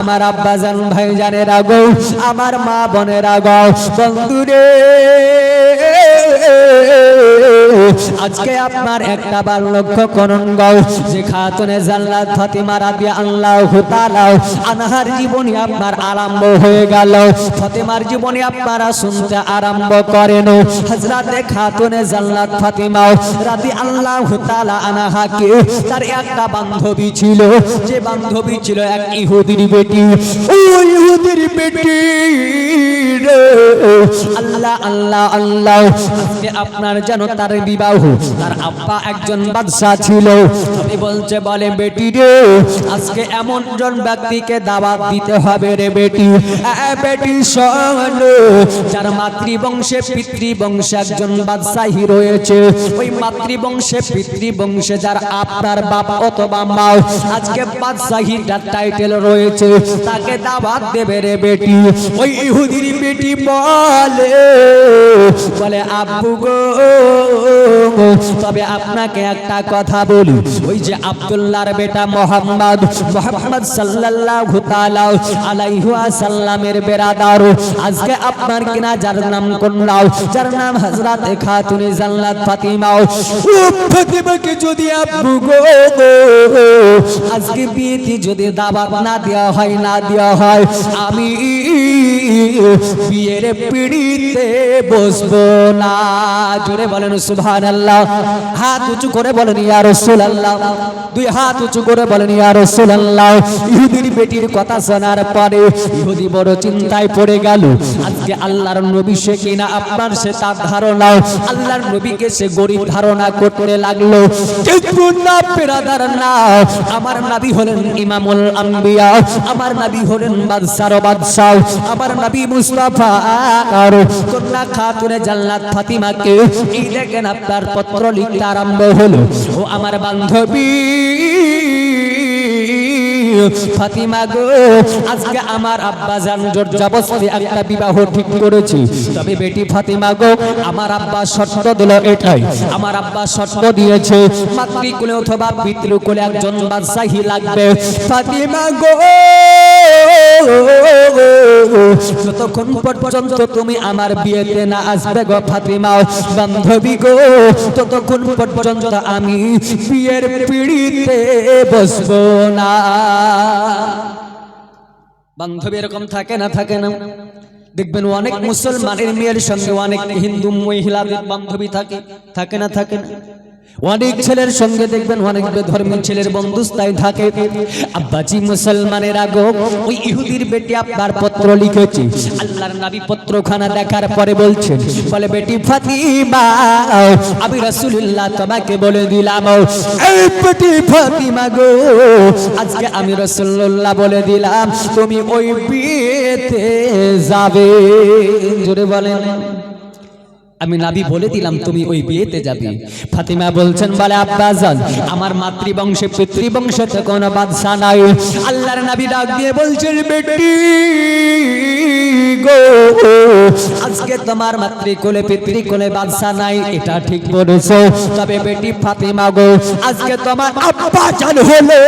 আমার আব্বাজান ভাইজানেরা গো, আমার মা বোনেরা গো, বন্ধুরে আজকে আপনার একটা বার লক্ষ্য করুন গো, যে খাতুনে জান্নাত ফাতিমা রাদিয়াল্লাহু তাআলা আনহার জীবনী আপনার আরম্ভ হয়ে গেল। ফাতিমার জীবনী আপনারা শুনতে আরম্ভ করেন। হযরতে খাতুনে জান্নাত ফাতিমা রাদিয়াল্লাহু তাআলা আনহাকে তার একটা বান্ধবী ছিল, যে বান্ধবী ছিল এক ইহুদির বেটি। ওই ইহুদির বেটি আল্লাহ আল্লাহ আল্লাহ, আজকে আপনার যেন তার বিবাহ, তার আব্বা একজন বাদশা ছিল। আমি বলছে বলে বেটি রে, আজকে এমন জন ব্যক্তিকে দাওয়াত দিতে হবে রে বেটি। বেটি শোন, যার মাতৃবংশে পিতৃবংশে একজন বাদশাহী রয়েছে, ওই মাতৃবংশে পিতৃবংশে যার আপনার বাপ অথবা মা আজকে বাদশাহীর টাইটেল রয়েছে, তাকে দাওয়াত দেবে রে বেটি। ওই ইহুদির বেটি বলে আব্বু গো, তবে আপনাকে একটা কথা বলি, ওই যে আব্দুল্লাহর বেটা মোহাম্মদ সাল্লাল্লাহু তাআলা আলাইহি ওয়াসাল্লামের বেরাদার, আজকে আপনার কিনা যার নাম কন্যাও, যার নাম হযরতে খাতুনে জান্নাত ফাতিমা, ও ফাতিমাকে যদি আব্বু গো আজকে বিয়েতে যদি দাওয়াত না দেওয়া হয়, না দেওয়া হয়, আমি বিয়ের পিড়িতে বসবো না। জোরে বলেন সুবহানাল্লাহ। হাত উঁচু করে বলেন ইয়া রাসূলুল্লাহ। দুই হাত উঁচু করে বলেন ইয়া রাসূলুল্লাহ। ইহুদির বেটির কথা শোনার পরে ইহুদি বড় চিন্তায় পড়ে গেল। আজকে আল্লাহর নবী সে কিনা আপনার সে তার ধারণা, আল্লাহর নবীকে সে গরিব ধারণা করতে লাগলো। কিন্তু না পেরাদার না, আমার নবী হলেন ইমামুল আম্বিয়া, আমার নবী হলেন বাদশার বাদশা, আমার নবী মুস্তাফা আর কন্যা খাতুনে জান্নাত ফাতিমাকে এই দেখেন আপনার পত্র লিখতে আরম্ভ হলো। ও আমার বান্ধবী ফাতিমা গো, আজকে আমার আব্বা জান জবরদস্তি একটা বিবাহ ঠিক করেছি, তবে বেটি ফাতিমা গো, আমার আব্বা শর্ত দিল এটাই, আমার আব্বা শর্ত দিয়েছে মাতৃকুলে অথবা পিতৃকুলে একজন বাদশাহী লাগবে। ফাতিমা গো, যতক্ষণ পর্যন্ত তুমি আমার বিয়েতে না আসবে গো ফাতিমা বান্ধবী গো, ততক্ষণ পর্যন্ত আমি বিয়ের পিড়িতে বসবো না। বান্ধবী এরকম থাকে না, থাকে না? দেখবেন অনেক মুসলমানের মেয়ের সঙ্গে অনেক হিন্দু মহিলাদের বান্ধবী থাকে, থাকে না, থাকে না? অনেক ছেলের সঙ্গে দেখবেন অনেক ধর্মী ছেলের বন্ধুস্থায় থাকে। আব্বাজি মুসলমানের আগো, ওই ইহুদির বেটি আপনার পত্র লিখেছে। আল্লাহর নবী পত্রখানা দেখার পরে বলছেন, বলে বেটি ফাতিমা, আমি রাসূলুল্লাহ তোমাকে বলে দিলাম, এই বেটি ফাতিমা গো, আজকে আমি রাসূলুল্লাহ বলে দিলাম তুমি ওই বিয়েতে যাবে। জোরে বলেন, আমি নবী বলে দিলাম তুমি ওই বিয়েতে যাবে। ফাতিমা বলছেন বলে আব্বাজান, আমার মাতৃবংশে পিতৃবংশে তো কোনো বাদশা নাই। আল্লাহর নবী ডাক দিয়ে বলছেন বেটি গো, আজকে তোমার মাতৃকুলে পিতৃকুলে বাদশা নাই, এটা ঠিক বলেছো, তবে বেটি ফাতিমা গো, আজকে তোমার আব্বাজান হলো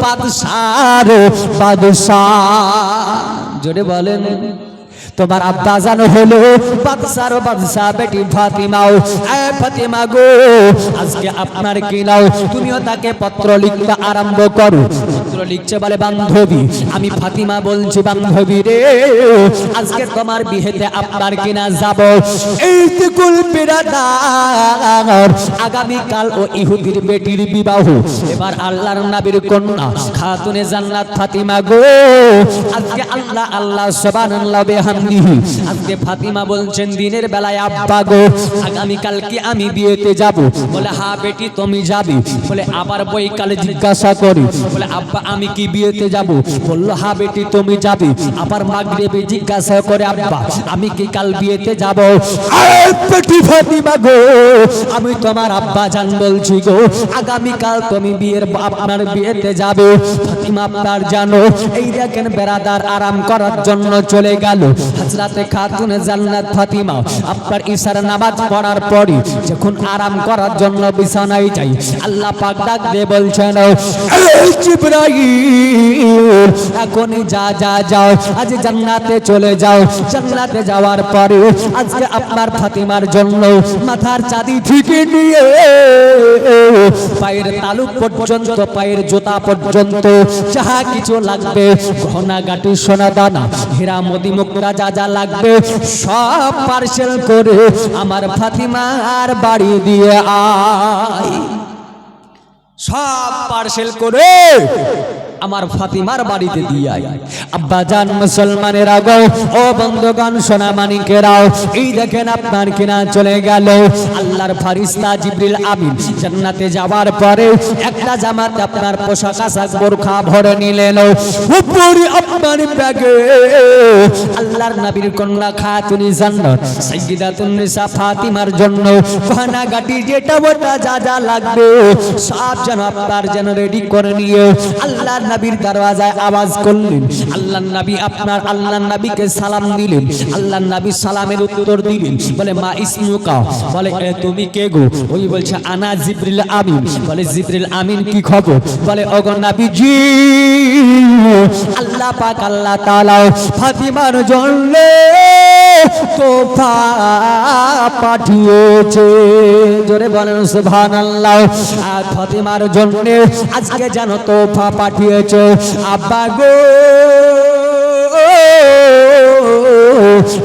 বাদশার বাদশা। জোরে বলেন, তোমার আব্বাজান হলো বাদশার বাদশা বেটি ফাতিমাও। এ ফাতিমা গো, আজকে আপনার কি নাও, তুমিও তাকে পত্র লিখতে আরম্ভ করো। পত্র লিখছে বলে বান্ধবী, আমি ফাতিমা বলছি বান্ধবী রে, আজকে তোমার বিয়েতে আপনার কিনা যাব। এই কুল বিরাদার, আগামী কাল ও ইহুদির বেটির বিবাহ। এবার আল্লাহর নবীর কন্যা খাতুনে জান্নাত ফাতিমা গো, আজকে আল্লাহ আল্লাহ সুবহানাল্লাহ বিহামদিহি, আজকে ফাতিমা বলছেন দিনের বেলায় আব্বা গো, আগামী কাল কি আমি বিয়েতে যাব? বলে হ্যাঁ বেটি তুমি যাবি। বলে আবার বৈকালে জিজ্ঞাসা করি, বলে আব্বা আমি কি বিয়েতে যাব? বললো হ্যাঁ বেটি তুমি যাবি। আবার মাগরিবে জিজ্ঞাসা করে, আব্বা আমি কি কাল বিয়েতে যাব? বেটি ফাতিমা গো, আমি তোমার আব্বা জান বলছি গো, আগামী কাল তুমি বিয়ের আপনার বিয়েতে যাবে। ফাতিমা আপনার জানো, এই দেখেন বেরাদার আরাম করার জন্য চলে গেল। হযরতে খাতুনে জান্নাত ফাতিমা আপনার ইশার নামাজ পড়ার পরে যখন আরাম করার জন্য বিছানায় যাই, আল্লাহ পাক ডাক দিয়ে বলছেন, এই জিবরাইল এখনই যাও, আজ জান্নাতে চলে যাও। জান্নাতে যাওয়ার পরে আজকে আপনার ফাতিমার জন্য মাথার চাঁদি থেকে নিয়ে পায়ের তালু পর্যন্ত, পায়ের জুতা পর্যন্ত যাহা কিছু লাগবে, গহনা গাটি সোনা দানা হীরা মোতি মুক্তা যা লাগবে সব পার্সেল করে আমার ফাতিমার বাড়ি দিয়ে আয়। সব পার্সেল করে আমার ফাতিমার বাড়িতে দিয়ে আয়। আব্বা জান মুসলমানেরা গো, ও বন্ধুগণ সোনা মানিকেরাও, এই দেখেন আপনার কিনা চলে গেল আল্লাহর ফেরেশতা জিবরিল আমিন। জান্নাতে যাওয়ার পরে একটা জামাতে আপনার পোশাক আশাক বোরখা ভরে নিলেন, উপরে আপনার ব্যাগে আল্লাহর নবীর কন্যা খাতুনে জান্নাত সাইয়্যিদাতুন নিসা ফাতিমার জন্য গহনা গাটি যেটা ওটা যা লাগবে সব যেন আপনার যেন রেডি করে নিয়ে আল্লাহ নবীর দরওয়াজায় আওয়াজ করলেন। আল্লাহর নবী আপনার আল্লাহর নবীকে সালাম দিলেন। আল্লাহর নবী সালামের উত্তর দিলেন, বলে মা ইসমুকা, বলে তুমি কে গো? ওই বলছে আনা জিবরিল আমিন। বলে জিবরিল আমিন কি খবর? বলে ওগো নবীজি, আল্লাহ পাক আল্লাহ তাআলা ফাতিমার জন্য তোফা পাঠিয়েছে। জোরে বলেন সুবহানাল্লাহ। আর ফাতিমার জন্য আজকে যেন তোফা পাঠিয়েছে। আব্বা গো,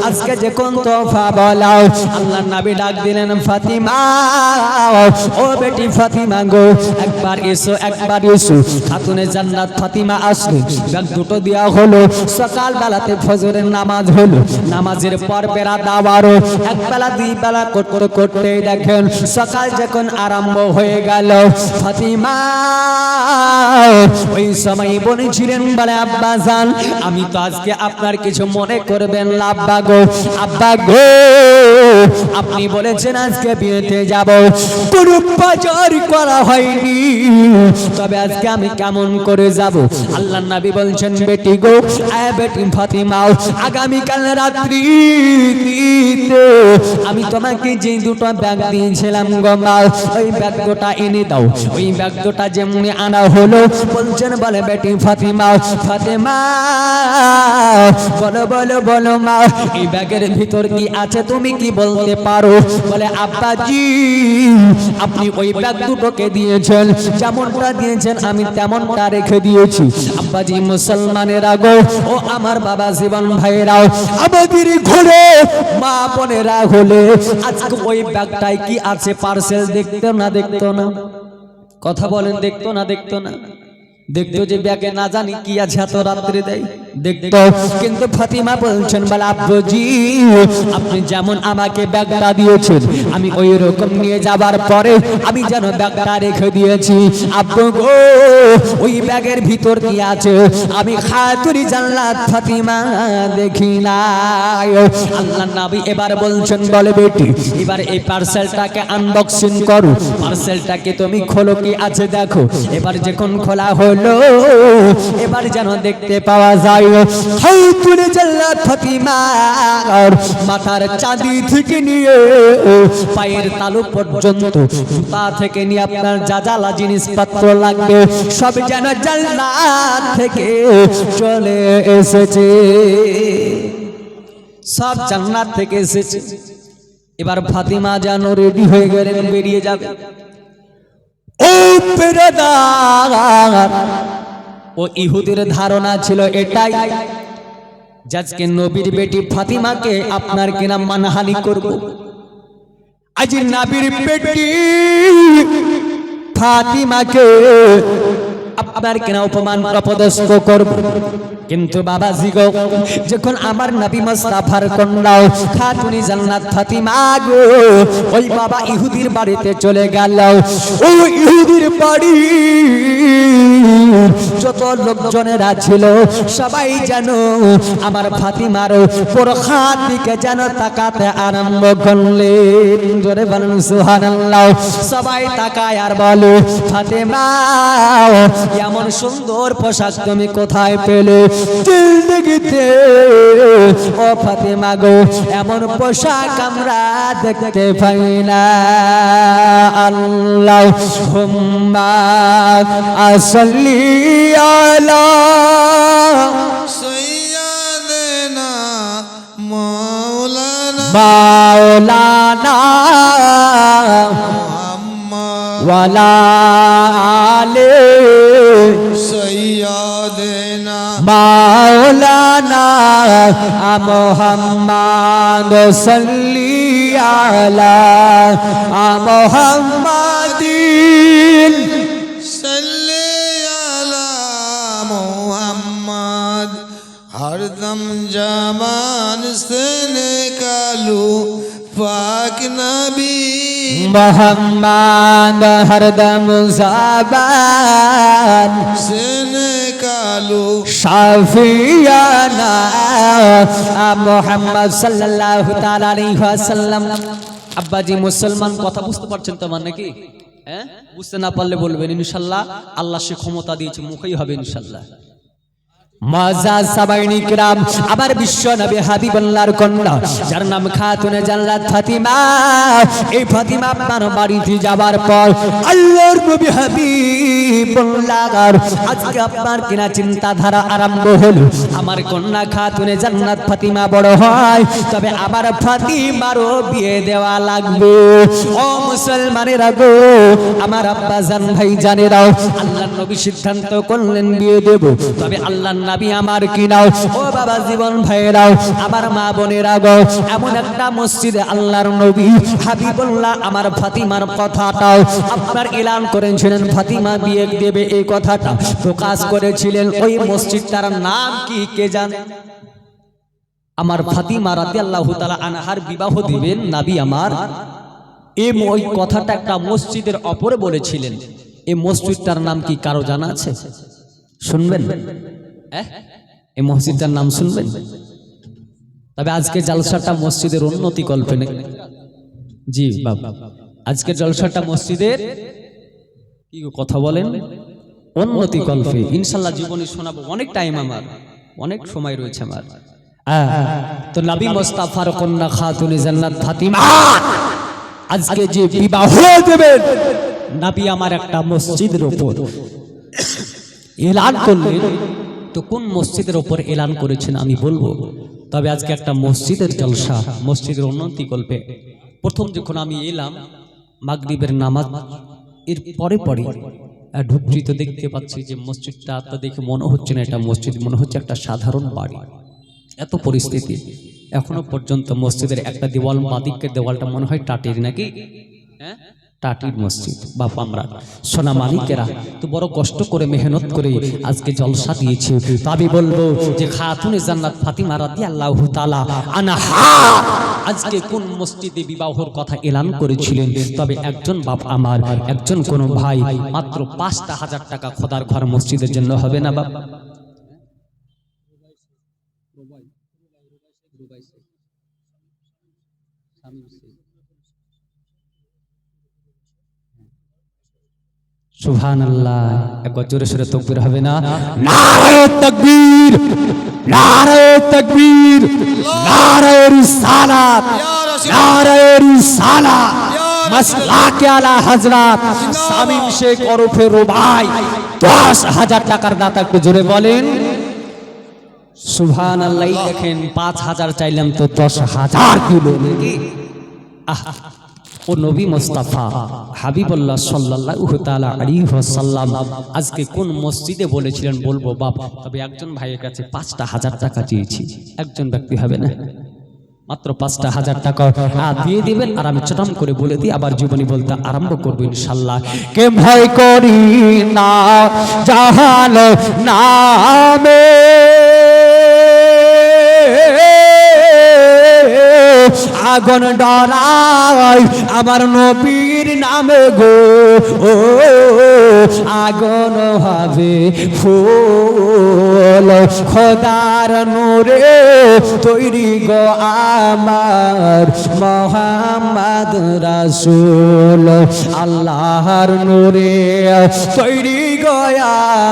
আজকে যে কোন তোফা বলাও। আল্লাহর নবী ডাক দিলেন, ফাতিমা ও বেটি ফাতিমা গো, একবার এসো, একবার এসো। খাতুনে জান্নাত ফাতিমা আসলো, ব্যাগ দুটো দেওয়া হলো। সকাল বেলাতে ফজরের নামাজ হলো, নামাজের পর বেলা দাওয়ারও এক বেলা দুই বেলা করতে করতে দেখেন সকাল যখন আরম্ভ হয়ে গেল, ফাতিমা ওই সময় বলেছিলেন, বলে আব্বা জান, আমি তো আজকে আপনার কিছু মনে করবেন না আব্বা গো। আব্বা গো, আপনি বলেছেন আজকে বিয়েতে যাব, কোনো বাজার করা হয়নি, তবে আজকে আমি কেমন করে যাব? আল্লাহর নবী বলছেন, বেটি গো, বেটি ফাতিমা, আগামীকাল রাত্রিতে আমি তোমাকে যে দুটো ব্যাগ দিয়েছিলাম গো মা, ওই ব্যাগ দুটো এনে দাও। ওই ব্যাগ দুটো যেমনি আনা হলো, বলছেন, বলে বেটি ফাতিমা, ফাতিমা বলো বলো বলো মা, এই ব্যাগের ভিতর কি আছে তুমি কি বলতে পারো? বলে আব্বাজি, আপনি ওই ব্যাগ দুটোকে দিয়েছেন, যেমনটা দিয়েছেন আমি তেমনটা রেখে দিয়েছি। আব্বাজি মুসলমানেরা গো, ও আমার বাবা জীবন ভাইরাও, আমাদের ঘরে মা বোনেরা হলে আজকে ওই ব্যাগটাই কি আছে পার্সেল দেখতো না দেখতো না? কথা বলেন, দেখতো না দেখতো না? দেখতো যে ব্যাগে না জানি কি আছে, এত রাত্রে দেয় দেখতো। কিন্তু ফাতিমা বলছেন, বলে আব্বুজি, আপনি যেমন আমাকে ব্যাগটা দিয়েছেন আমি ওই রকম নিয়ে যাবার পরে আমি যেন ব্যাগটা রেখে দিয়েছি। আব্বু গো, ওই ব্যাগের ভিতর কি আছে আমি খাতুনে জান্নাত ফাতিমা দেখি নাই। আল্লাহর নবী এবার বলছেন, বলে বেটি, এবার এই পার্সেলটাকে আনবক্সিং করো, পার্সেলটাকে তুমি খোলো, কি আছে দেখো। এবার যখন খোলা হলো, এবার যেন দেখতে পাওয়া যায় খাতুনে জান্নাত ফাতিমা মাথার চাঁদি থেকে নিয়ে পায়ের তালু পর্যন্ত, জুতা থেকে নিয়ে আপনার যা যা জিনিসপত্র লাগবে সব যেন জান্নাত থেকে চলে এসেছে, সব জান্নাত থেকে এসেছে। এবার ফাতিমা যেন রেডি হয়ে গেলেন, বেরিয়ে যাবে। ও পেরেদার, ও ইহুদির ধারণা ছিল এটাই, আজকে নবীর বেটি ফাতিমাকে আপনার কিনা মানহানি করব, আজ নবীর বেটি ফাতিমাকে আপনার কিনা অপমান অপদস্থ করব। কিন্তু বাবাজি গো, যখন আমার নবী মুস্তাফার কন্যা খাতুনে জান্নাত ফাতিমা গো ওই বাবা ইহুদির বাড়িতে চলে গেল, ওই ইহুদির বাড়ি যত লোকজনেরা ছিল সবাই যেন আমার ফাতিমার বোরখার দিকে যেন তাকাতে আরম্ভ করলেন। জোরে বলেন সুবহানাল্লাহ। সবাই তাকায় আর বলে, ফাতিমা এমন সুন্দর পোশাক তুমি কোথায় পেলে? জিন্দেগিতে ও ফাতেমা গো এমন পোশাক আমরা দেখতে পাই না। আল্লাহুম্মা সাল্লি আলা সৈয়দনা মাওলানা মাওলানা মুহাম্মদ ওয়ালা আলে সৈয়দনা মাওলানা মুহাম্মদ সাল্লি আলা মুহাম্মাদিন সাল্লি আলা মুহাম্মদ হরদম জামান से निकालू पाक नबी मुहम्मद हरदम ज़बान से निकालू शाफियाना মুহাম্মদ সাল্লাল্লাহু তাআলা আলাইহি ওয়াসাল্লাম। আব্বাজি মুসলমান কথা বুঝতে পারছেন তো মানে কি? হ্যাঁ, বুঝতে না পারলে বলবেন ইনশাআল্লাহ। আল্লাহ সে ক্ষমতা দিয়েছে, মুখেই হবে ইনশাআল্লাহ। মুআজ্জাজ সাবাইনি কিরাম, আবার বিশ্ব নবী হাবিবুল্লাহর কন্যা যার নাম খাতুনে জান্নাত ফাতিমা। এই ফাতিমা আপনার বাড়িতে যাবার পর আল্লাহর নবী হাবিবুল্লাহ আজকে আপনার কিনা চিন্তাধারা আরম্ভ হলো, আমার কন্যা খাতুনে জান্নাত ফাতিমা বড় হয়, তবে আবার ফাতিমারও বিয়ে দেওয়া লাগবে। ও মুসলমানেরা গো, আমার আব্বা জান ভাই জানেরাও, আল্লাহর নবী সিদ্ধান্ত করলেন বিয়ে দেব, তবে আল্লাহর নবী আমার কি নাও। ও বাবা জীবন ভাইরাও, আমার মা বোনেরা গো, এমন একটা মসজিদে আল্লাহর নবী হাবিবুল্লাহ আমার ফাতিমার কথাটাও আপনার এলান করেছিলেন, ফাতিমা বিয়ে দেবে এই কথাটা প্রকাশ করেছিলেন। ওই মসজিদটার নাম কি কে জানে? আমার ফাতিমা রাদিয়াল্লাহু তাআলা আনহার বিবাহ দিবেন নবী আমার। ওই কথাটা একটা মসজিদের অপরে বলেছিলেন। এই মসজিদটার নাম কি কারো জানা আছে? শুনবেন? এই মসজিদটার নাম শুনবেন? তবে আজকে জলসাটা মসজিদের উন্নতি কল্পে নেই। জি বাবা, আজকে জলসাটা মসজিদের কি কথা বলেন, উন্নতি কল্পে। ইনশাআল্লাহ জীবনে শোনাবো, অনেক টাইম আমার, অনেক সময় রয়েছে আমার। তো নবী মুস্তাফার কন্যা খাতুনে জান্নাত ফাতিমা আজকে যে বিবাহ দেবেন, নবী আমার একটা মসজিদের উপর এলান করলেন। তো কোন মসজিদের উপর এলান করেছেন আমি বলবো, তবে আজকে একটা মসজিদের জলসা, মসজিদের উন্নতি কল্পে। প্রথম যখন আমি এলাম মাগরিবের নামাজ এর পরে পরে ঢুকছি, তো দেখতে পাচ্ছি যে মসজিদটা তো দেখে মনে হচ্ছে না এটা মসজিদ, মনে হচ্ছে একটা সাধারণ বাড়ি। এত পরিস্থিতি, এখনো পর্যন্ত মসজিদের একটা দেওয়াল, বাদিকের দেওয়ালটা মনে হয় টাটির, নাকি? হ্যাঁ, টাটির মসজিদ। বাপ আমরা সোনা মালিকেরা তো বড় কষ্ট করে মেহনত করে আজকে জলসা দিয়েছে। তো আমি বলবো যে খাতুনে জান্নাত ফাতিমা রাদিয়াল্লাহু তাআলা আনহা আজকে কোন মসজিদে বিবাহর কথা এলান করেছিলেন? তবে একজন বাপ আমার, একজন কোন ভাই মাত্র ৫,০০০ টাকা খোদার ঘর মসজিদের জন্য হবে না বাপ? সুবহানাল্লাহ, একবার জোরে সোরে তাকবীর হবে না? নারে তাকবীর, নারে তাকবীর, নারে রিসালাত, নারে রিসালাত, মাসলাকে আলা হযরত শামীম শেখ ওরফে রুবাই ১০,০০০ টাকার দাতা, একটু জোরে বলেন সুবহানাল্লাহ। দেখেন ৫,০০০ চাইলাম তো ১০,০০০ কিলো নাকি? ও নবী মুস্তাফা হাবিবুল্লাহ সাল্লাল্লাহু তাআলা আলাইহি ওয়াসাল্লাম আজকে কোন মসজিদে বলেছিলেন বলবো বাপ? তবে একজন ভাইয়ের কাছে ৫,০০০ টাকা চেয়েছি, একজন ব্যক্তি হবে না, মাত্র ৫,০০০ টাকা দিয়ে দিবেন। আর আমি চটম করে বলে দিই, আবার জীবনী বলতে আরম্ভ করবো ইনশাআল্লাহ। কে ভয় করি না জাহাল নামে, আগুন ডরাই আমার নবীর নামে। নামে গো ও আগুন হবে ফুল খোদার নূরে তৈরি গো আমার মোহাম্মদ রাসূল আল্লাহর নূরে তৈরি গো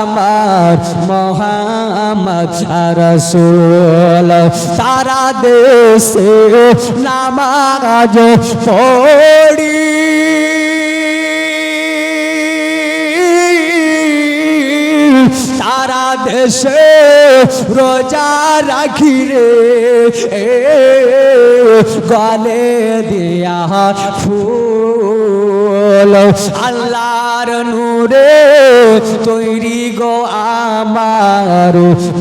আমার মোহাম্মদ রাসূল সারা দেশে নামাজ পড়ি সারা দেশে রোজা রাখি রে গলে দিয়া ফুল আল্লাহর নূরে তৈরি গো আমার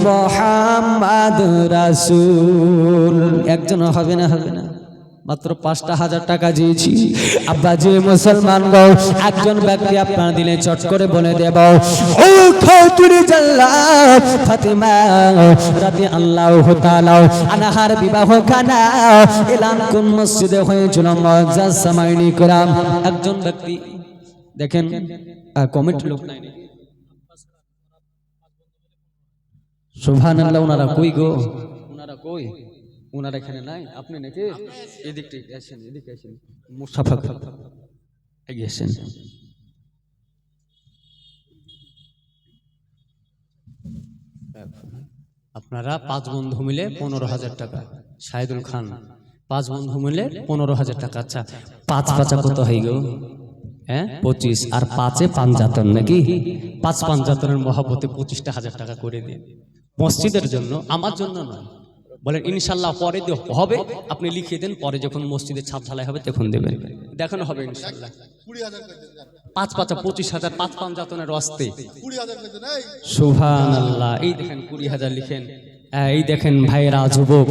মোহাম্মদ রাসূল একজন হবে না মাত্র 5,000 টাকা দিয়েছি আব্বা যে মুসলমান গো একজন ব্যক্তি আপনার দিলে চট করে বলে দেব ও খাতুন জাল্লাত ফাতিমা রাদিয়াল্লাহু তাআলা আনহার বিবাহ খানা এলান কোন মসজিদে হয়েছিল মুআজ্জাজ সামাইনি کرام একজন ব্যক্তি দেখেন কমেন্ট লোক নাই সুবহানাল্লাহ ওনারা কই গো ওনারা কই ওনার এখানে নাই আপনি নাকি এদিকে আসেন মুসাফা এগিয়ে আসেন আপনারা 5 বন্ধু মিলে 15,000 টাকা শাহিদুল খান 5 বন্ধু মিলে 15,000 টাকা আচ্ছা 5 পাঁচা কত হয়ে গো হ্যাঁ 25 আর 5-এ পাঞ্জাতন নাকি 5 পাঞ্জাতনের মহব্বতে 25,000 টাকা করে দিন মসজিদের জন্য আমার জন্য নয় বলেন ইনশাআল্লাহ পরে হবে আপনি লিখে দেন পরে যখন মসজিদের ছাদ ঢালাই হবে তখন দেবেন দেখানো হবে ইনশাআল্লাহ 5 পাঁচা 25,000 5 পাঞ্জাতনের ওয়াস্তে 20,000 সুবহানাল্লাহ এই দেখেন 20,000 লিখেন এই দেখেন ভাইরা যুবক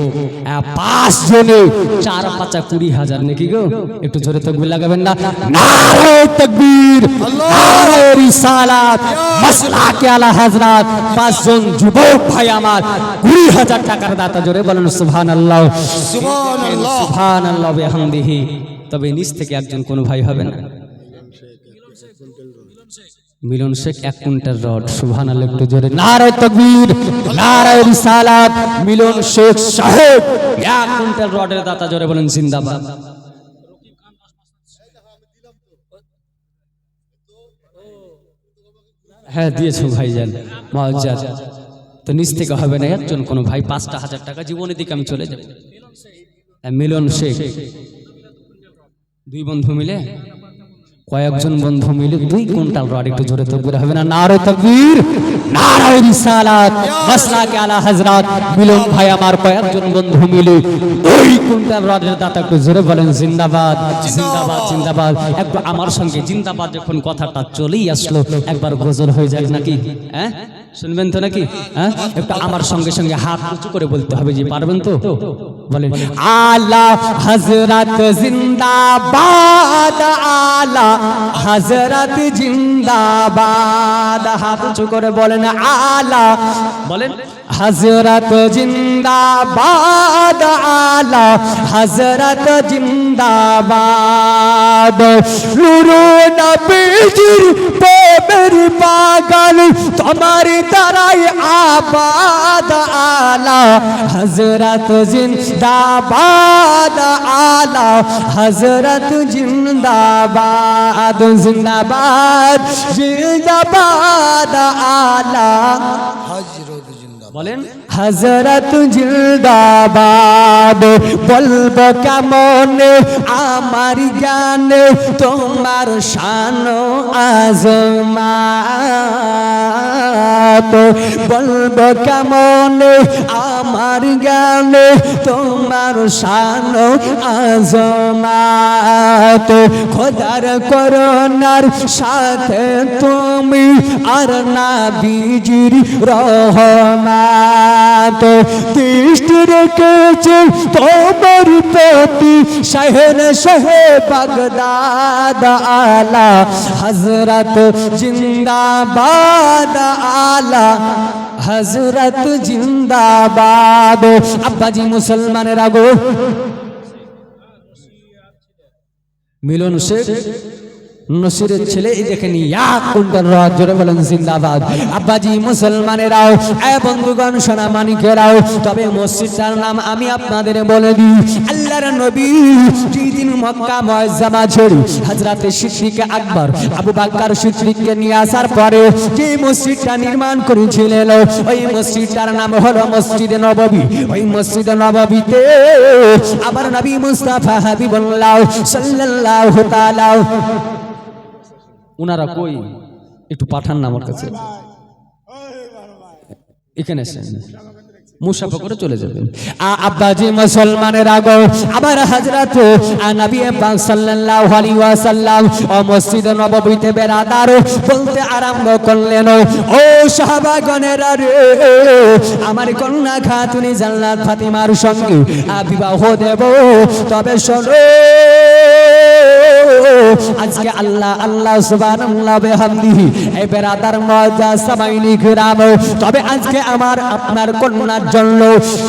5 জনে 4 পাঁচা 20,000 নাকি গো একটু জোরে তাকবীর লাগাবেন না নারে তাকবীর নারে রিসালাত মাসলাকে আলা হযরত 5 জন যুবক ভাই আমার 20,000 টাকার দাতা জোরে বলেন সুবহানাল্লাহ সুবহানাল্লাহ সুবহানাল্লাহ বিহামদিহি তবে নিচ থেকে একজন কোন ভাই হবে না মিলন শেখ 1 কুইন্টাল রড সুবহানাল্লাহ একটু জোরে নারে তাকবীর নারে রিসালাত মিলন শেখ সাহেব 1 কুইন্টাল রডের দাতা জোরে বলেন জিন্দাবাদ হ্যাঁ দিয়েছো ভাইজান মুআজ্জাজ তো নিচ থেকে হবে না একজন কোন ভাই 5,000 টাকা জীবনের দিকে আমি চলে যাব মিলন শেখ 2 বন্ধু মিলে কয়েকজন বন্ধু মিলে 2 কুইন্টাল রড একটু জোরে তাকবীর হবে না নারে তাকবীর নারে রিসালাত মাসলাকে আলা হযরত মিলন ভাই আমার কয়েকজন বন্ধু মিলে 2 কুইন্টাল রডের দাতা একটু জোরে বলেন জিন্দাবাদ জিন্দাবাদ জিন্দাবাদ একটু আমার সঙ্গে জিন্দাবাদ যখন কথাটা চলেই আসলো একবার গজল হয়ে যায় নাকি হ্যাঁ শুনবেন তো নাকি হ্যাঁ একটু আমার সঙ্গে সঙ্গে হাত উঁচু করে বলতে হবে যে পারবেন তো বলেন আলা হযরত জিন্দাবাদ আলা হযরত জিন্দাবাদ হাত উঁচু করে বলেন আলা বলেন হযরত জিন্দাবাদ আলা হযরত জিন্দাবাদ নূরে নবীজির প্রেমের বাগান তোমার দ্বারাই আবাদ আলা হযরত জিন্দাবাদ আলা হযরত জিন্দাবাদ জিন্দাবাদ জিন্দাবাদ আলা হযরত বলেন হযরত জিন্দাবাদ বলবো কেমন আমার জ্ঞানে তোমার শান আজমাত বলবো কেমন আমার জ্ঞানে তোমার শান আজমাত খোদার করুণার সাথে তুমি আর নবীজির রহমত দৃষ্টি রেখেছে তোমার প্রতি শহর শহে বাগদাদ আলা হযরত জিন্দাবাদ আলা হযরত জিন্দাবাদ আব্বাজি মুসলমানেরা গো মিলন শেখ নসিরের ছেলে এই দেখেন এক কুইন্টাল রড, জোরে বলেন জিন্দাবাদ। আব্বাজি মুসলমানেরাও, এ বন্ধুগণ সোনা মানিকেরাও, তবে মসজিদটার নাম আমি আপনাদের বলে দিই। আল্লাহর নবী যেদিন মক্কা মুআজ্জামা ছেড়ে হযরতে সিদ্দিক আকবর আবু বকর সিদ্দিককে নিয়ে আসার পরে যে মসজিদটা নির্মাণ করেছিলেন, ওই মসজিদটার নাম হলো মসজিদে নববী। ওই মসজিদে নববীতে আবার নবী মুস্তাফা হাবিবুল্লাহ সাল্লাল্লাহু তাআলা, উনারা কই একটু পাঠান না আমার কাছে, এখানে এসেন মুসাফা করে চলে যাবেন। আব্বাজি মুসলমানের আগো আবার হযরত নবী পাক সাল্লাল্লাহু আলাইহি ওয়াসাল্লাম ও মসজিদ নববীতে বেরাদার বলতে আরম্ভ করলেন, ও সাহাবাগণেরা রে, আমার কন্যা খাতুনে জান্নাত ফাতিমার সঙ্গে বিবাহ দেব, তবে শোনো আজকে আল্লাহ আল্লাহ সুবহানাল্লাহ বিহামদিহি এই বেরাদার মুআজ্জাজ সামাইনি কিরাম, তবে আজকে আমার আপনার কন্যার জন্য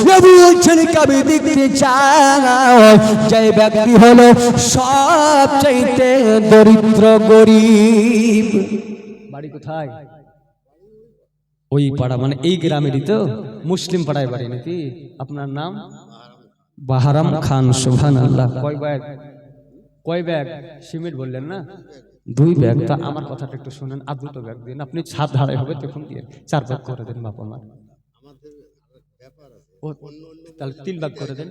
নবীর ছেলেকে আমি দেখতে চাই, যে ব্যক্তি হলো সবচাইতে দরিদ্র গরিব। বাড়ি কোথায়? ওই পাড়া, মানে এই গ্রামেরই তো, মুসলিম পাড়ায় বাড়ি নাকি? আপনার নাম? বাহারাম খান। সুবহানাল্লাহ। কয় ব্যাগ সিমেন্ট বললেন না? 2 ব্যাগ। তা আমার কথাটা একটু শুনেন, আর 2 ব্যাগ দিন, আপনি 7 ধারে হবে তখন দিয়ে 4 ব্যাগ করে দেন বাপ আমার। ও তাহলে 3 ব্যাগ করে দেন,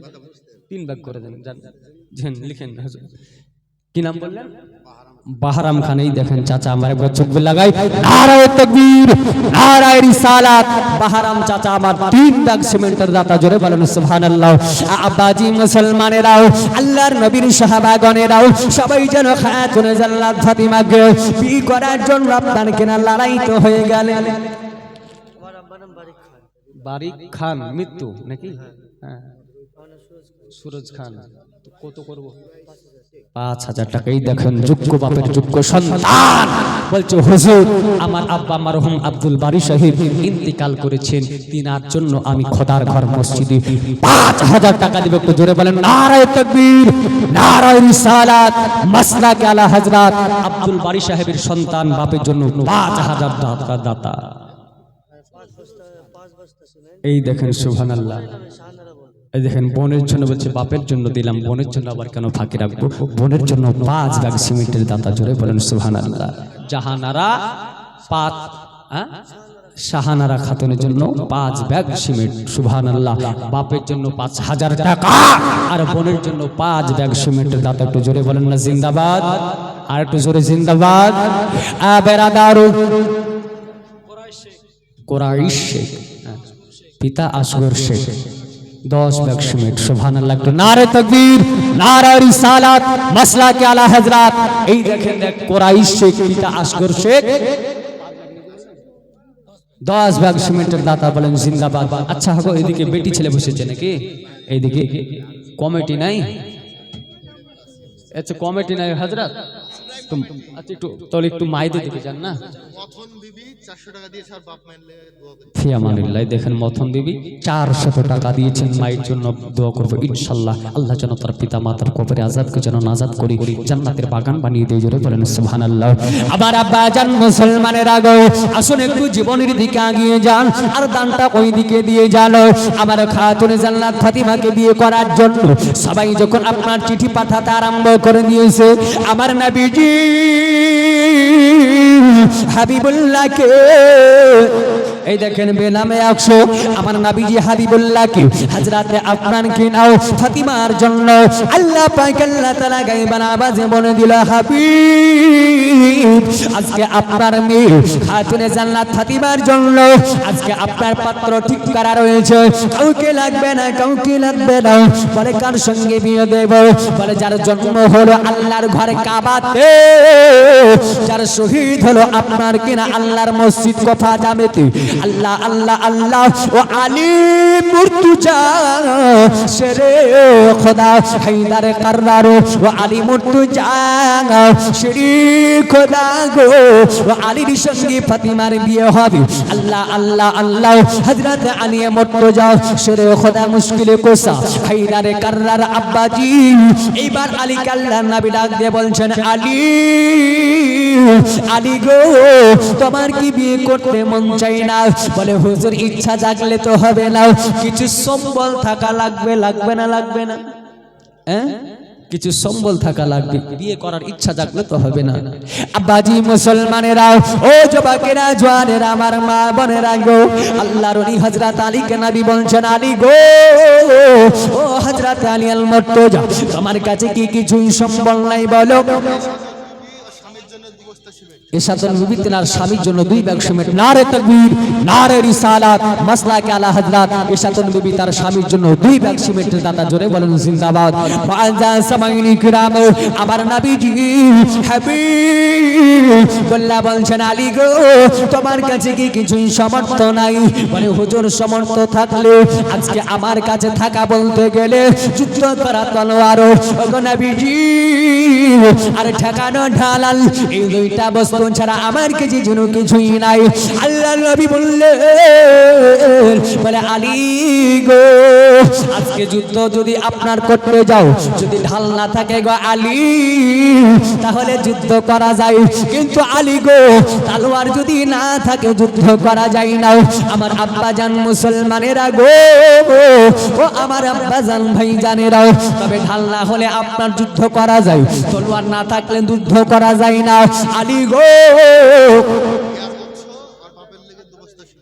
3 ব্যাগ করে দেন। জান লিখেন কি নাম বললেন? বাহারাম খান। এই দেখেন চাচা আমার একবার চোখ লাগাই, নারায়ে তাকবীর, নারায়ে রিসালাত। বাহারাম চাচা আমার 3 ব্যাগ সিমেন্টের দাতা, জোরে বলেন সুবহানাল্লাহ। আব্বাজি মুসলমানেরাও, আল্লাহর নবীর সাহাবাগণেরাও সবাই যেন খাতুনে জান্নাত ফাতিমাকে বিয়ে করার জন্য আপনার কেনা লড়াই তো হয়ে গেলেন। বারিক খান মৃত্যু নাকি? হ্যাঁ, সুরজ খান। কত করব? 5,000 টাকাই। দেখেন যোগ্য বাপের যোগ্য সন্তান বলছে, হুজুর আমার আব্বা মারহুম আব্দুল বারী সাহেব ইন্তিকাল করেছেন, তিনার জন্য আমি খোদার ঘর মসজিদে 5,000 টাকা দেব। একটু জোরে বলেন নারায়ে তাকবীর, নারায়ে রিসালাত। মাসলাকে আলা হযরত আব্দুল বারী সাহেবের সন্তান বাপের জন্য 5,000 টাকা দাতা। এই দেখেন সুবহানাল্লাহ। এই দেখেন বোনের জন্য বলছে, বাপের জন্য দিলাম, বোনের জন্য আবার কেন ফাঁকি রাখবো? বোনের জন্য 5 ব্যাগ সিমেন্টের দাতা, জোরে বলেন সুবহানাল্লাহ। জাহানারা 5, শাহানারা খাতুনের জন্য 5 ব্যাগ সিমেন্ট, সুবহানাল্লাহ। বাপের জন্য 5,000 টাকা আর বোনের জন্য 5 ব্যাগ সিমেন্টের দাতা। একটু জোরে বলেন না জিন্দাবাদ, আর একটু জোরে জিন্দাবাদ। বেরাদার কোরাইশ শেখ, পিতা আসগর শেখ, 10 ব্যাগ সিমেন্ট, সুবহানাল্লাহ। একটু নারে তাকবীর, নারে রিসালাত, মাসলাকে আলা হযরত। এই দেখেন কোরাইশ শেখ, পিতা আসগর শেখ, 10 ব্যাগ সিমেন্টের দাতা, বলেন জিন্দাবাদ। আচ্ছা হাগো, এদিকে বেটি ছেলে বসেছে নাকি? এইদিকে কমিটি নাই? আচ্ছা কমিটি নাই হযরত, আচ্ছা একটু তাহলে একটু মাইদে দিকে যান না। মথন বিবি 400 টাকা দিয়েছে আর বাপ মাইলে দোয়া করে। ফিয়ামানিল্লাহ। দেখেন মথন বিবি 400 টাকা দিয়েছেন, মায়ের জন্য দোয়া করব ইনশাআল্লাহ। আল্লাহ যেন তার পিতা মাতার কবরে আযাবকে যেন নাজাত করি, জান্নাতের বাগান বানিয়ে দেয়, জোরে বলেন সুবহানাল্লাহ। আবার আব্বা জান মুসলমানের আগো আসুন একটু জীবনের দিকে এগিয়ে যান, আর দানটা ওই দিকে দিয়ে যান। আমার খাতুনে জান্নাত ফাতিমাকে বিয়ে করার জন্য সবাই যখন আপনার চিঠি পাঠাতে আরম্ভ করে দিয়েছে, আমার নবীজি হাবিবুল্লাহকে, এই দেখেন বেনামে 100 আমার নবীজি হাবিবুল্লাহকে হযরতে আপনানকে নাও ফাতিমার জন্য আল্লাহ পাক আল্লাহ তাআলা গায়বান আওয়াজে বলে দিল, হাবিব আজকে আপনার মেয়ে খাতুনে জান্নাত ফাতিমার জন্য আজকে আপনার পাত্র ঠিক করা রয়েছে, কাউকে লাগবে না, কাউকে লাগবে না। বলে কার সঙ্গে বিয়ে দেব? বলে যার জন্ম হলো আল্লাহর ঘরে কাবাতে, যার শহীদ হলো আপনার কিনা আল্লাহর মসজিদ কথা জামেতে, আল্লাহ আল্লাহ আল্লাহ ও আলী মুর্তুজা শেরে খোদা হায়দার কাররার ও আলী মুর্তজা শ্রী খোদা গো ও আলীর সঙ্গে ফাতিমার বিয়ে হবে আল্লাহ আল্লাহ আল্লাহ হযরত আলী মুর্তজা শেরে খোদা মুশকিলে কোসা হায়দার কাররার আব্বাজি এইবার আলী আল্লাহ নবী ডাক দিয়ে বলছেন আলী আলী গো তোমার কি বিয়ে করতে মন চাই না বলে হুজুর ইচ্ছা জাগলে তো হবে না কিছু সম্বল থাকা লাগবে লাগবে না লাগবে না হ্যাঁ কিছু সম্বল থাকা লাগবে বিয়ে করার ইচ্ছা জাগলে তো হবে না আব্বাজি মুসলমানেরা ও যুবকেরা জওয়ানেরা আমার মা বোনেরা গো আল্লাহর ওলি হযরত আলীকে নবী বলছেন আলী গো ও হযরত আলী আল মুর্তজা তোমার কাছে কি কিছু সম্বল নাই বলো এসাতুল বিবি তার স্বামীর জন্য 2 ব্যাগ সিমেন্ট নারে তাকবীর নারে রিসালাত মাসলাকে আলা হযরত এসাতুল বিবি তার স্বামীর জন্য 2 ব্যাগ সিমেন্টের দাতা জোরে বলেন জিন্দাবাদ বাজা সামাইনি কিরাম আমার নবীজি হাবিব বল্লা বলছেন আলী গো তোমার কাছে কি কিছু সামর্থ্য নাই বলে হুজুর সামর্থ্য থাকলে আজকে আমার কাছে থাকা বলতে গেলে যুদ্ধ করা তলোয়ার ওগো নবীজি আর ঠেকানো ঢালাল এই দুইটা বস্তু ছাড়া আমার কাছে যেন কিছুই নাই আল্লাহর নবী বললেন বলে আলী গো আজকে যুদ্ধ যদি আপনার করতে যাও যদি ঢাল না থাকে গো আলী তাহলে যুদ্ধ করা যায় কিন্তু আলী গো তলোয়ার যদি না থাকে যুদ্ধ করা যায় না আমার আব্বাজান মুসলমানেরা গো ও আমার আব্বাজান ভাইজানেরা তবে ঢাল না হলে আপনার যুদ্ধ করা যায় তলোয়ার না থাকলে যুদ্ধ করা যায় না আলী গো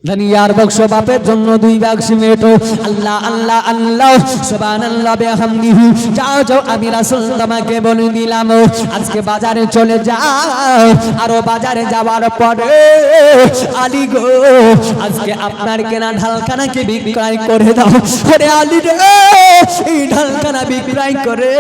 দুনিয়ার বক্স বাপের জন্য 2 ব্যাগ সিমেন্ট আল্লাহ আল্লাহ আল্লাহ সুবহানাল্লাহ বিহামদিহি যাও যাও আমি রাসূল তোমাকে বলে দিলাম আজকে বাজারে চলে যাও আর বাজারে যাওয়ার পরে আলী গো আজকে আপনার কেনা ঢালখানাকে বিক্রয় করে দাও ওরে আলী রে এই ঢালখানা বিক্রয় করে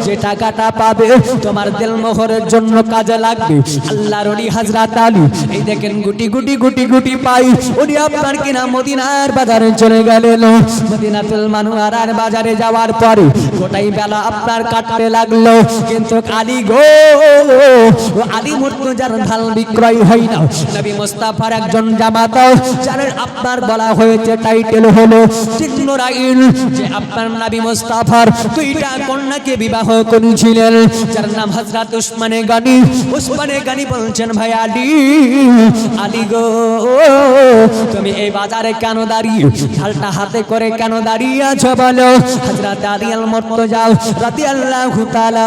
যে টাকাটা পাবে তোমার দিলমোহরের জন্য কাজে লাগবে আল্লাহর ওলি হযরত আলী এই দেখেন গুটি গুটি গুটি গুটি পাই উনি আপনার কিনা মদিনার বাজারে চলে গেলেন মদিনাতুল মুনাওয়ারার বাজারে যাওয়ার পরে গোটাই বেলা আপনার কাটতে লাগলো কিন্তু আলী গো ও আলী মুর্তজার ঢাল বিক্রয় হয় না নবী মুস্তাফার একজন জামাত যার আপনার বলা হয়েছে টাইটেল হলো জিন্নুরাইল যে আপনার নবী মুস্তাফার 2টা কন্যাকে বিবাহ করেছিলেন যার নাম হযরত উসমানে গনি বলছেন ভাই আলী আলী গো তুমি এই বাজারে কেন দাঁড়িয়ে ঢালটা হাতে করে কেন দাঁড়িয়ে আছো বলো হযরত আলী আল মুর্তজা রাদিয়াল্লাহু তাআলা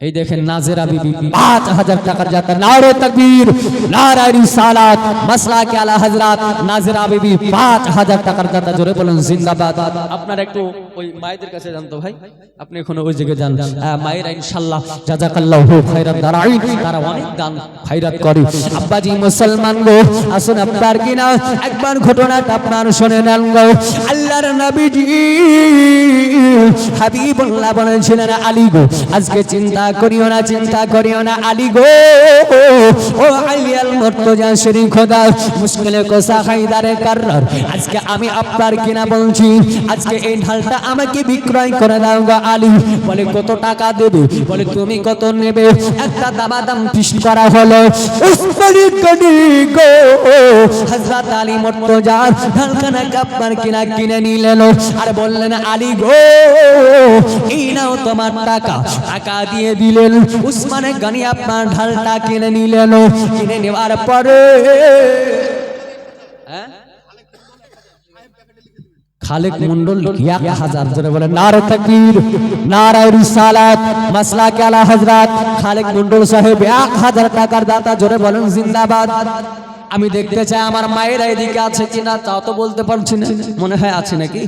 এই দেখেন নাজেরা বিবি 5000 টাকার জাতা নারে তাকবীর নারে রিসালাত মাসলাকে আলা হযরত নাজেরা বিবি 5000 টাকার জাতা জোরে বলেন জিন্দাবাদ আপনারা একটু ওই মায়েদের কাছে যান তো ভাই আপনি এখন ওই জায়গায় যান মায়েরা ইনশাআল্লাহ জাযাকাল্লাহু খাইরাত দারাই তারা অনেক দান খায়রাত করে আব্বাজি মুসলমান গো আসুন আপনার কিনা একবার ঘটনাটা আপনার শুনে নেন গো আল্লাহর নবীজি হাবিবুল্লাহ বলেছিলেন আলী গো আজকে চিন্তা করিও না আলী গো ও আলী আল মুর্তজা শ্রী খোদা মুশকিলে কোসা হায়দারে কাররার আজকে আমি আপনার কিনা বলছি আজকে এই ঢালটা আমাকে বিক্রয় করে দাও গো আলী বলে কত টাকা দেবে বলে তুমি কত নেবে একটা দামাদাম ফিক্স করা হলো উসমানী গনি গো হযরত আলী মুর্তজা ঢালখানা আপনার কিনা কিনে নিলেন আর বললেন আলী গো এই নাও তোমার টাকা দিয়ে দিলেন উসমানে গনি আপনার ঢালটা কিনে নিলেন কিনে নেওয়ার পরে খালেক মন্ডল 1000 জোরে বলে নারে তাকবীর নারে রিসালাত মাসলাকে আলা হযরত খালেক মন্ডল সাহেব 1000 টাকার দাতা জোরে বলেন জিন্দাবাদ আমি দেখতে চাই আমার মায়ের এদিকে আছে কিনা তাও তো বলতে পারছি না মনে হয় আছে নাকি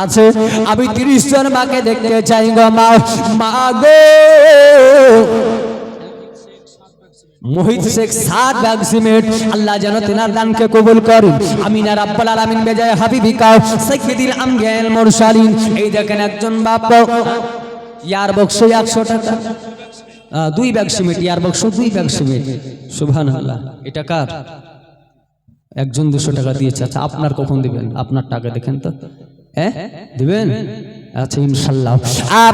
আছে আমি 30 জন মাকে দেখতে চাই গো মা গো মোহিত শেখ 7 ব্যাগ সিমেন্ট আল্লাহ যেন তেনার দানকে কবুল করেন আমিন আর রাব্বুল আলামিন বেজায় হাবিবিকা সাইয়্যিদুল আমবিয়াল মুরসালিন এই দেখেন একজন বাপ ইয়ার বক্স 100 টাকা 2 ব্যাগ সিমেন্ট ইয়ার বক্স 2 ব্যাগ সিমেন্ট সুবহানাল্লাহ এটা কার একজন 200 টাকা দিয়েছে আচ্ছা আপনার কখন দিবেন আপনার টাকা দেখেন তো হ্যাঁ দিবেন? আচ্ছা ইনশাআল্লাহ।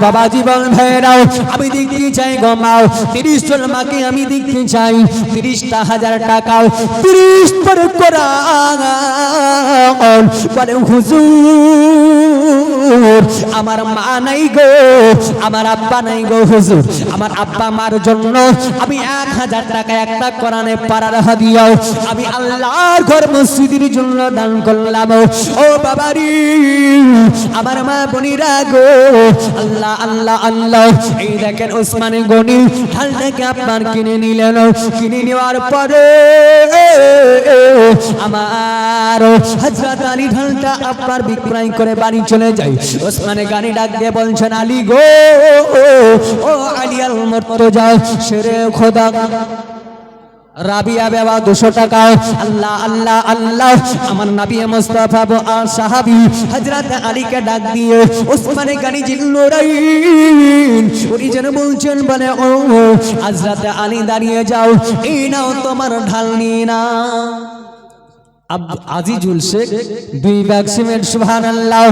বাবা জীবন ভেরাও আমি দেখতে চাই গো মাও 30 জন মাকে আমি দেখতে চাই 30,000 টাকাও 30 করে কোরআন বলে হুজুর আমার মা নাই গো আমার আব্বা নাই গো হুজুর আমার আব্বা মার জন্য আমি 1000 টাকা একটা কোরআনে পারার হাদিয়াও আমি আল্লাহর ঘর মসজিদের জন্য দান করলাম ও বাবারি আমার মা বোনিরা গো আল্লাহ আল্লাহ আল্লাহ এই দেখেন ওসমান গনি ঢালটাকে আপনার কিনে নিলেন কিনে নেওয়ার পরে আমার হযরত আলী ঢালটা আপনার বিক্রয় করে বাড়ি চলে যায় ওসমানে গানি ডাক দিয়ে বলছেন আলী গো ও আলী আল মুর্তজা শেরে খোদা রাবিয়া বাবা 200 টাকা আল্লাহ আল্লাহ আল্লাহ আমার নবী মুস্তাফা আর সাহাবী হযরত আলীকে ডাক দিয়ে ওসমানে গানি জিল্লুরাইন উনি যেন বলছেন বলে ও হযরত আলী দাঁড়িয়ে যাও এই নাও তোমার ঢাল নিয়ে না আজিজুল শেখ 2 ব্যাগ সিমেন্ট সুবহানাল্লাহ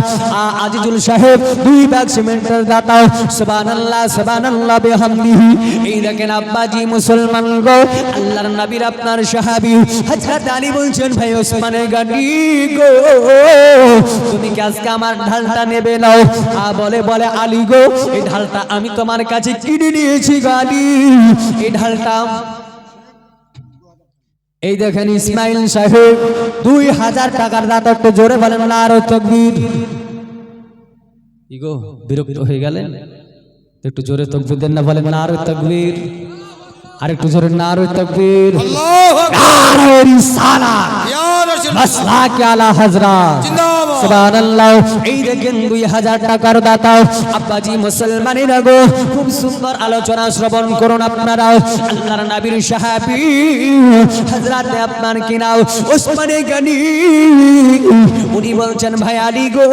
আজিজুল সাহেব 2 ব্যাগ সিমেন্টের দাতা সুবহানাল্লাহ সুবহানাল্লাহ বিহামদিহি এই দেখেন আব্বাজি মুসলমান গো আল্লাহর নবীর আপনার সাহাবী হযরত আলী বলছেন ভাই ওসমানের গাড়ি গো তুমি কি আজকে আমার ঢালটা নেবে নাও বলে বলে আলী গো এই ঢালটা আমি তোমার কাছে কিনে নিয়েছি গাড়ি এই ঢালটা এই দেখেন ইসমাইল সাহেব 2000 টাকার দাতা একটু জোরে বলেন নারে তাকবীর ইগো বিরক্ত হয়ে গেলেন একটু জোরে তাকবীর দেন না বলেন নারে তাকবীর আর একটু জোরে নারে তাকবীর আল্লাহু আকবার নারে রিসালাত ইয়া রাসূল মাসলাক আলা হযরত জিন্দাবাদ সুবহানাল্লাহ এই দেখেন 2000 টাকার দাতা আব্বাজি মুসলমানেরা গো খুব সুন্দর আলোচনা শ্রবণ করুন আপনারা আল্লাহর নবীর সাহাবী হযরত আপনার কি নাও ওসমানে গানি উনি বলছেন ভাই আলী গো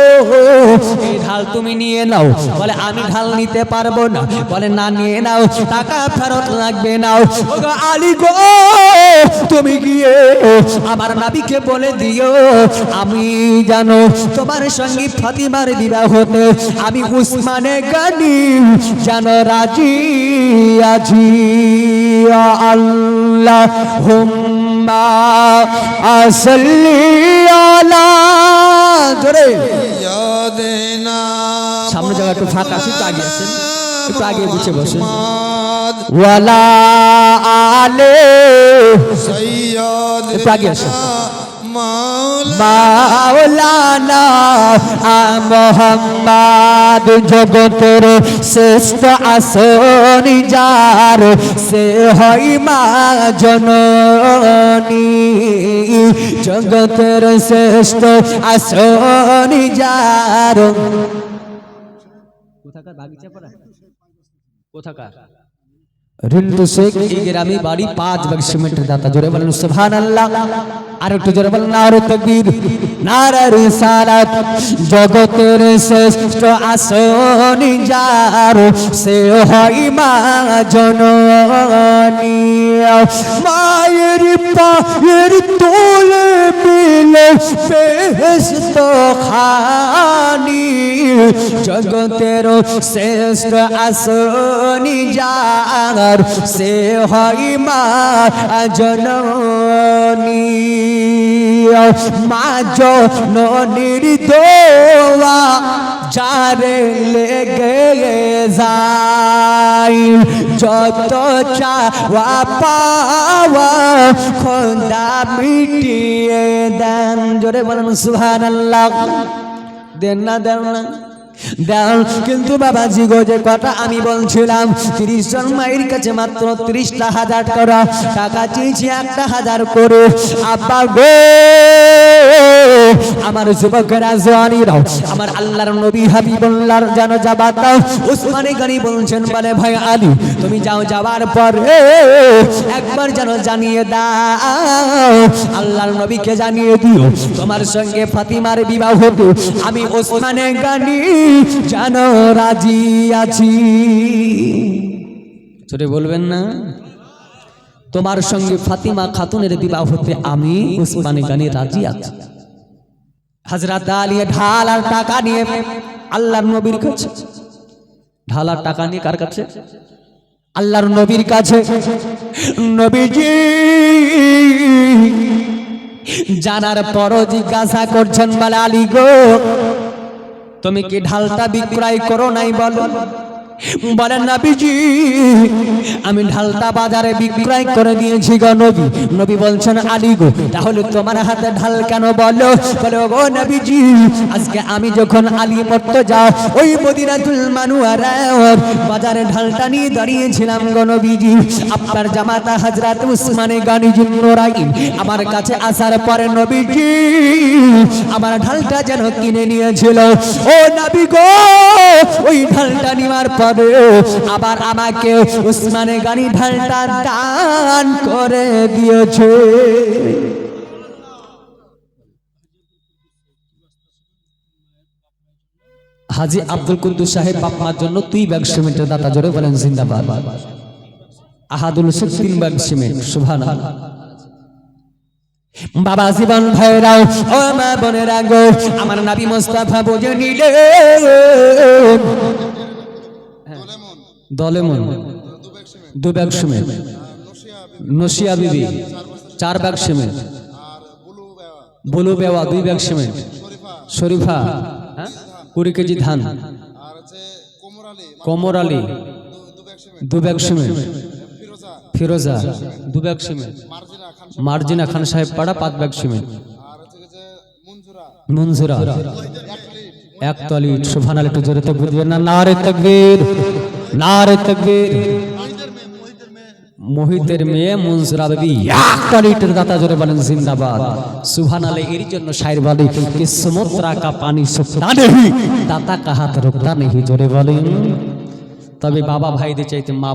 এই ঢাল তুমি নিয়ে নাও বলে আমি ঢাল নিতে পারবো না বলে না নিয়ে নাও টাকা ফেরত লাগবে না ওগো আলী গো তুমি গিয়ে আমার নবীকে বলে দিও আমি জানো তোমার সঙ্গে ফাতিমার বিবাহ হতে আমি উসমানে গানি জানো রাজি আছি আল্লাহুম্মা সাল্লি আলা জোরে ইয়াদেনা সামনে জায়গা একটু ফাঁকা আছে একটু আগে আসেন একটু আগে বুঝে বসেন মুহাম্মদ ওয়ালা আলে সাইয়্যিদ একটু আগে আসেন মাওলানা মোহাম্মদ জগতের শ্রেষ্ঠ আসনি যার সে হয় মা জননী জগতের শ্রেষ্ঠ আসনি যার কোথাকার বাগিচা পড়া কোথাকার রিন্টু শেখ এই গ্রামে বাড়ি 5 ব্যাগ সিমেন্টের দাতা জোরে বলেন সুবহানাল্লাহ আর একটু জোরে বলেন নারে তাকবীর নারে রিসালাত জগতের শ্রেষ্ঠ আসনি যার সে হয় মা জননী মায়ের পায়ের তোলে মিলে বেহেশত খানি জগতের শ্রেষ্ঠ আসনি যার সে হয় মা জননী মা জননীর দোয়া যারে লেগে যায় যত চাওয়া পাওয়া খোদা মিটিয়ে দেন জোরে বলেন সুবহানাল্লাহ দেন না দেন না দেন কিন্তু বাবাজি গো যে কথা আমি বলছিলাম 30 জন মায়ের কাছে মাত্র 30,000 টাকা চেয়েছি 1,000 করে আব্বা গো আমার যুবকেরা জওয়ানিরাও আমার আল্লাহর নবী হাবিবুল্লাহর জানো যাবাত দাও ওসমানে গনি বলছেন বলে ভাই আলী তুমি যাও যাওয়ার পরে একবার যেন জানিয়ে দাও আল্লাহর নবীকে জানিয়ে দিও তোমার সঙ্গে ফাতিমার বিবাহ হতো আমি ওসমানে গনি জানো রাজি আছি ছোটে বলবেন না তোমার সঙ্গে ফাতিমা খাতুনের বিবাহ হতে আমি ওসমানে গনি রাজি আছি হযরত আলী ঢাল আর টাকা নিয়ে আল্লাহর নবীর কাছে, ঢাল আর টাকা নিয়ে কার কাছে? আল্লাহর নবীর কাছে। নবীজি জানার পরও জিজ্ঞাসা করছেন, বলে আলী গো, তুমি কি ঢালটা বিক্রয় করো নাই? বলো। বলেন নবীজি, আমি ঢালটা বাজারে বিক্রয় করে দিয়েছি গো নবী। নবী বলছেন, আলী গো, তাহলে তোমার হাতে ঢাল কেন? বলো। বলে, গো নবীজি, আজকে আমি যখন আলী মরতে যাও ওই মদিনাতুল মানওয়ারা বাজারে ঢালটা নিয়ে দাঁড়িয়েছিলাম গো নবীজি। আপনার জামাতা হযরত উসমানে গানী জুন্নুরাইন আমার কাছে আসার পরে নবীজি আমার ঢালটা যেন কিনে নিয়েছিল। ও নবী গো, ওই ঢালটা নেওয়ার পরে আবার আমাকে উসমানে গানী ঢালটা দান করে দিয়েছে। হাজী আব্দুল কুদ্দুস সাহেব বাপমার জন্য 2 ব্যাগ সিমেন্টের দাতা, জোরে বলেন জিন্দাবাদ। আহাদুল হক 3 ব্যাগ সিমেন্ট, সুবহানাল্লাহ। বাবা জীবন ভাইরাও, ও মা বোনেরা গো, আমার নবী মুস্তাফা বুঝে নিলেন দলেমন 2 ব্যাগ সিমেন্ট, নসিয়া বিবি 4 ব্যাগ সিমেন্ট, বুলু বেওয়া 2 ব্যাগ সিমেন্ট, শরীফা 20 কেজি ধান, কোমর আলী 2 ব্যাগ সিমেন্ট, ফিরোজা 2 ব্যাগ সিমেন্ট, মার্জিনা খান সাহেব পাড়া 5 ব্যাগ সিমেন্ট, মনজুরা 1 তলি। সুবহানাল্লাহ, একটু জোরে তাকবীর দিবেন না? নারে তাকবীর, নারে তাকবীর। মোহিতের মেয়ে মনজুরা বিবি 1 তলির দাতা, জোরে বলেন জিন্দাবাদ। সুবহানাল্লাহ। এর জন্য শায়ের বলে, কিসমত কা পানি সুখতা নেহি, দাতা কা হাত রুকতা নেহি, জোরে বলেন। তবে বাবা ভাইদের চাইতে মা